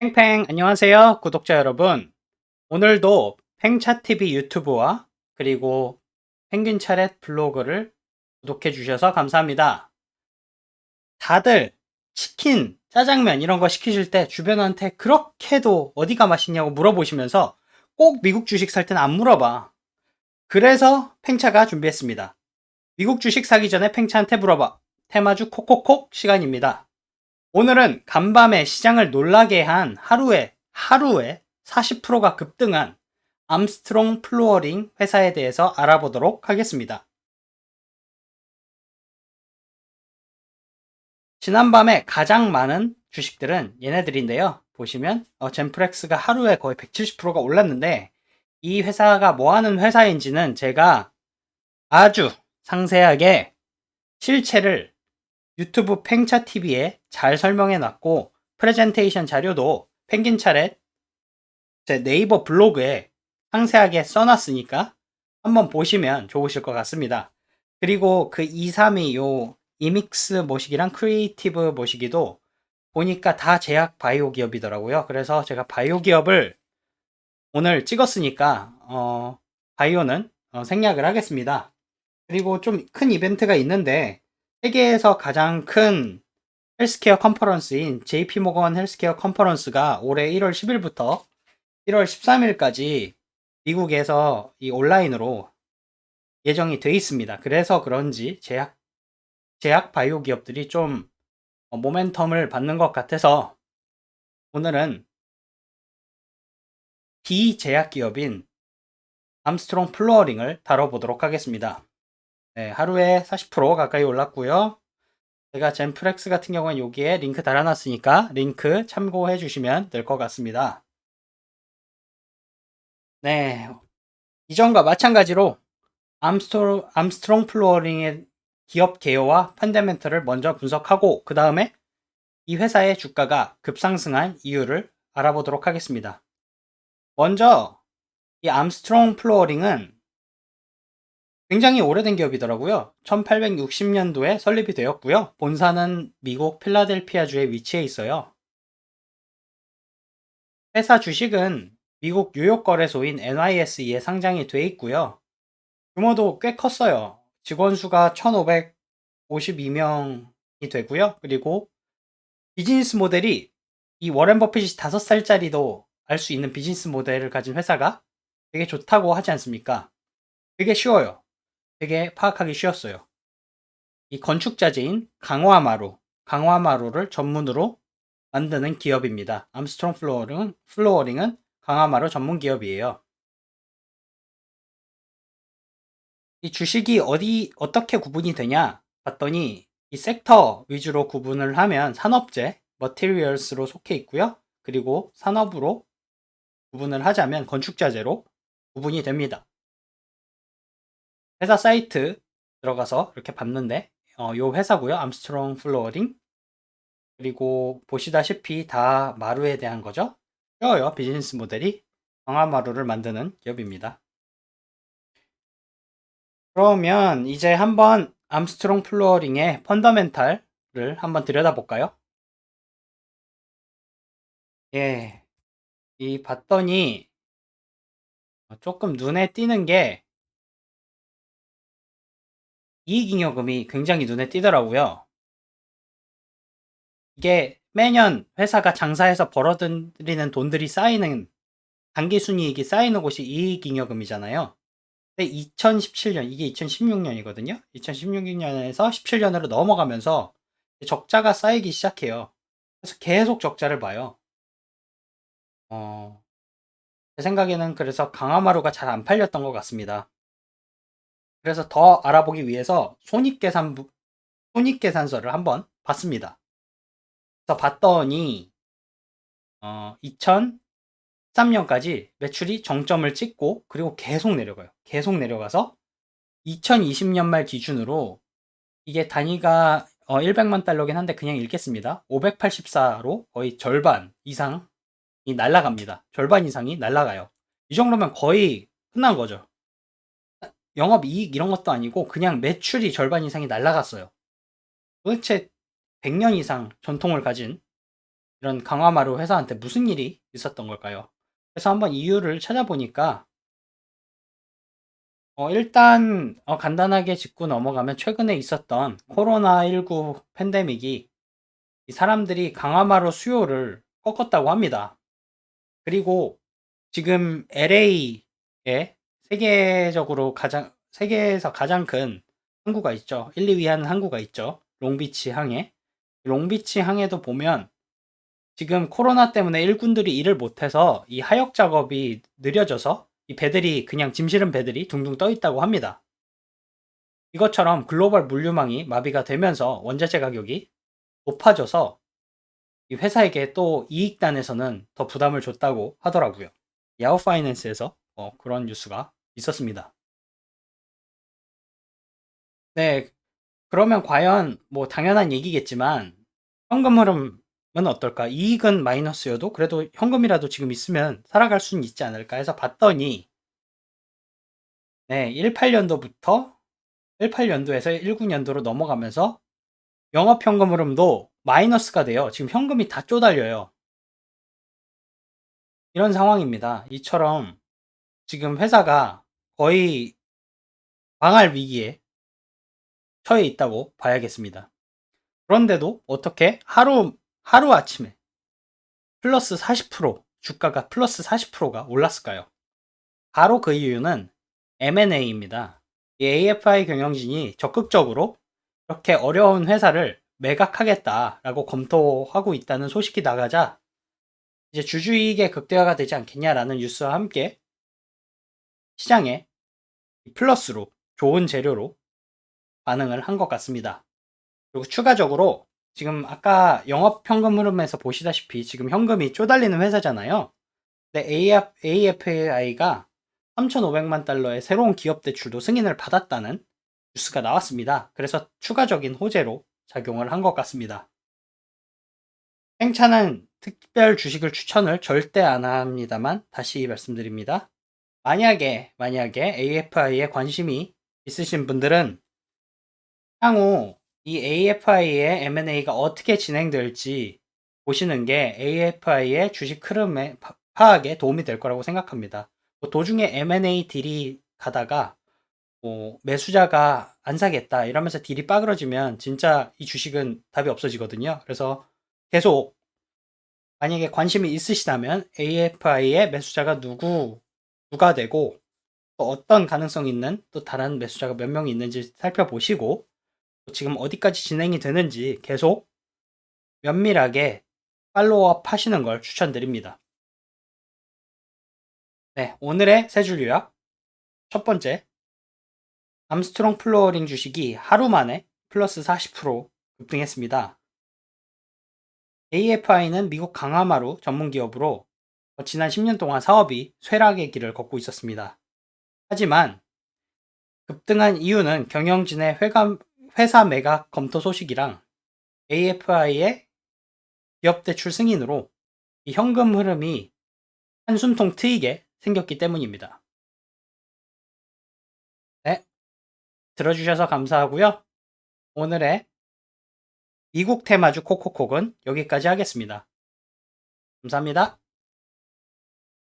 팽팽 안녕하세요 구독자 여러분. 오늘도 팽차TV 유튜브와 그리고 펭귄 차렛 블로그를 구독해 주셔서 감사합니다. 다들 치킨, 짜장면 이런 거 시키실 때 주변한테 그렇게도 어디가 맛있냐고 물어보시면서 꼭 미국 주식 살 때는 안 물어봐. 그래서 팽차가 준비했습니다. 미국 주식 사기 전에 팽차한테 물어봐. 테마주 콕콕콕 시간입니다. 오늘은 간밤에 시장을 놀라게 한 하루에 40%가 급등한 암스트롱 플루어링 회사에 대해서 알아보도록 하겠습니다. 지난밤에 가장 많은 주식들은 얘네들인데요. 보시면 젠프렉스가 하루에 거의 170%가 올랐는데 이 회사가 뭐 하는 회사인지는 제가 아주 상세하게 실체를 유튜브 팽차TV에 잘 설명해 놨고 프레젠테이션 자료도 펭귄 차렛 제 네이버 블로그에 상세하게 써놨으니까 한번 보시면 좋으실 것 같습니다. 그리고 그 2, 3위 요 이믹스 모시기랑 크리에이티브 모시기도 보니까 다 제약 바이오 기업이더라고요. 그래서 제가 바이오 기업을 오늘 찍었으니까 바이오는 생략을 하겠습니다. 그리고 좀 큰 이벤트가 있는데 세계에서 가장 큰 헬스케어 컨퍼런스인 JP모건 헬스케어 컨퍼런스가 올해 1월 10일부터 1월 13일까지 미국에서 이 온라인으로 예정이 돼 있습니다. 그래서 그런지 제약 바이오 기업들이 좀 모멘텀을 받는 것 같아서 오늘은 비제약 기업인 암스트롱 플루어링을 다뤄보도록 하겠습니다. 네, 하루에 40% 가까이 올랐고요. 제가 젠프렉스 같은 경우는 여기에 링크 달아놨으니까 링크 참고해 주시면 될 것 같습니다. 네, 이전과 마찬가지로 암스트롱 플루어링의 기업 개요와 펀더멘털을 먼저 분석하고 그 다음에 이 회사의 주가가 급상승한 이유를 알아보도록 하겠습니다. 먼저 이 암스트롱 플루어링은 굉장히 오래된 기업이더라고요. 1860년도에 설립이 되었고요. 본사는 미국 필라델피아주에 위치해 있어요. 회사 주식은 미국 뉴욕 거래소인 NYSE에 상장이 돼 있고요. 규모도 꽤 컸어요. 직원 수가 1552명이 되고요. 그리고 비즈니스 모델이 이 워렌 버핏이 5살짜리도 알 수 있는 비즈니스 모델을 가진 회사가 되게 좋다고 하지 않습니까? 되게 쉬워요. 되게 파악하기 쉬웠어요. 이 건축자재인 강화마루를 전문으로 만드는 기업입니다. 암스트롱 플로어링은 강화마루 전문 기업이에요. 이 주식이 어떻게 구분이 되냐 봤더니 이 섹터 위주로 구분을 하면 산업재, 머티리얼스로 속해 있고요. 그리고 산업으로 구분을 하자면 건축자재로 구분이 됩니다. 회사 사이트 들어가서 이렇게 봤는데 요 회사고요. 암스트롱 플로어링. 그리고 보시다시피 다 마루에 대한 거죠. 쉬워요. 비즈니스 모델이 강화마루를 만드는 기업입니다. 그러면 이제 한번 암스트롱 플로어링의 펀더멘탈을 한번 들여다볼까요? 예, 이 봤더니 조금 눈에 띄는 게 이익잉여금이 굉장히 눈에 띄더라고요. 이게 매년 회사가 장사해서 벌어들이는 돈들이 쌓이는 당기순이익이 쌓이는 곳이 이익잉여금이잖아요. 근데 2017년, 이게 2016년이거든요. 2016년에서 17년으로 넘어가면서 적자가 쌓이기 시작해요. 그래서 계속 적자를 봐요. 어, 제 생각에는 그래서 강화마루가 잘 안 팔렸던 것 같습니다. 그래서 더 알아보기 위해서 손익계산서를 한번 봤습니다. 그래서 봤더니 2013년까지 매출이 정점을 찍고 그리고 계속 내려가요. 계속 내려가서 2020년 말 기준으로 이게 단위가 100만 달러긴 한데 그냥 읽겠습니다. 584로 거의 절반 이상이 날라갑니다. 절반 이상이 날라가요. 이 정도면 거의 끝난 거죠. 영업이익 이런 것도 아니고 그냥 매출이 절반 이상이 날라갔어요. 도대체 100년 이상 전통을 가진 이런 강화마루 회사한테 무슨 일이 있었던 걸까요? 그래서 한번 이유를 찾아보니까 일단 간단하게 짚고 넘어가면 최근에 있었던 코로나19 팬데믹이 이 사람들이 강화마루 수요를 꺾었다고 합니다. 그리고 지금 LA에 세계에서 가장 큰 항구가 있죠. 1, 2위 하는 항구가 있죠. 롱비치 항해. 롱비치 항해도 보면 지금 코로나 때문에 일꾼들이 일을 못해서 이 하역 작업이 느려져서 이 배들이 그냥 짐 실은 배들이 둥둥 떠 있다고 합니다. 이것처럼 글로벌 물류망이 마비가 되면서 원자재 가격이 높아져서 이 회사에게 또 이익단에서는 더 부담을 줬다고 하더라고요. 야후 파이낸스에서 그런 뉴스가 있었습니다. 네, 그러면 과연 뭐 당연한 얘기겠지만 현금 흐름은 어떨까? 이익은 마이너스여도 그래도 현금이라도 지금 있으면 살아갈 수는 있지 않을까 해서 봤더니 네, 18년도부터 18년도에서 19년도로 넘어가면서 영업 현금 흐름도 마이너스가 돼요. 지금 현금이 다 쪼달려요. 이런 상황입니다. 이처럼 지금 회사가 거의 망할 위기에 처해 있다고 봐야겠습니다. 그런데도 어떻게 하루아침에 플러스 40% 주가가 플러스 40%가 올랐을까요? 바로 그 이유는 M&A입니다. 이 AFI 경영진이 적극적으로 이렇게 어려운 회사를 매각하겠다라고 검토하고 있다는 소식이 나가자 이제 주주이익의 극대화가 되지 않겠냐라는 뉴스와 함께 시장에 플러스로 좋은 재료로 반응을 한 것 같습니다. 그리고 추가적으로 지금 아까 영업 현금 흐름에서 보시다시피 지금 현금이 쪼달리는 회사잖아요. 근데 AFAI가 3,500만 달러의 새로운 기업 대출도 승인을 받았다는 뉴스가 나왔습니다. 그래서 추가적인 호재로 작용을 한 것 같습니다. 행차는 특별 주식을 추천을 절대 안 합니다만 다시 말씀드립니다. 만약에 AFI에 관심이 있으신 분들은 향후 이 AFI의 M&A가 어떻게 진행될지 보시는 게 AFI의 주식 흐름의 파악에 도움이 될 거라고 생각합니다. 뭐 도중에 M&A 딜이 가다가 뭐 매수자가 안 사겠다 이러면서 딜이 빠그러지면 진짜 이 주식은 답이 없어지거든요. 그래서 계속 만약에 관심이 있으시다면 AFI의 매수자가 누가 되고 또 어떤 가능성 있는 또 다른 매수자가 몇 명이 있는지 살펴보시고 지금 어디까지 진행이 되는지 계속 면밀하게 팔로우업 하시는 걸 추천드립니다. 네, 오늘의 세 줄 요약. 첫 번째, 암스트롱 플로어링 주식이 하루 만에 플러스 40% 급등했습니다. AFI는 미국 강화마루 전문 기업으로 지난 10년 동안 사업이 쇠락의 길을 걷고 있었습니다. 하지만 급등한 이유는 경영진의 회사 매각 검토 소식이랑 AFI의 기업 대출 승인으로 이 현금 흐름이 한숨통 트이게 생겼기 때문입니다. 네, 들어주셔서 감사하고요. 오늘의 미국 테마주 코코콕은 여기까지 하겠습니다. 감사합니다.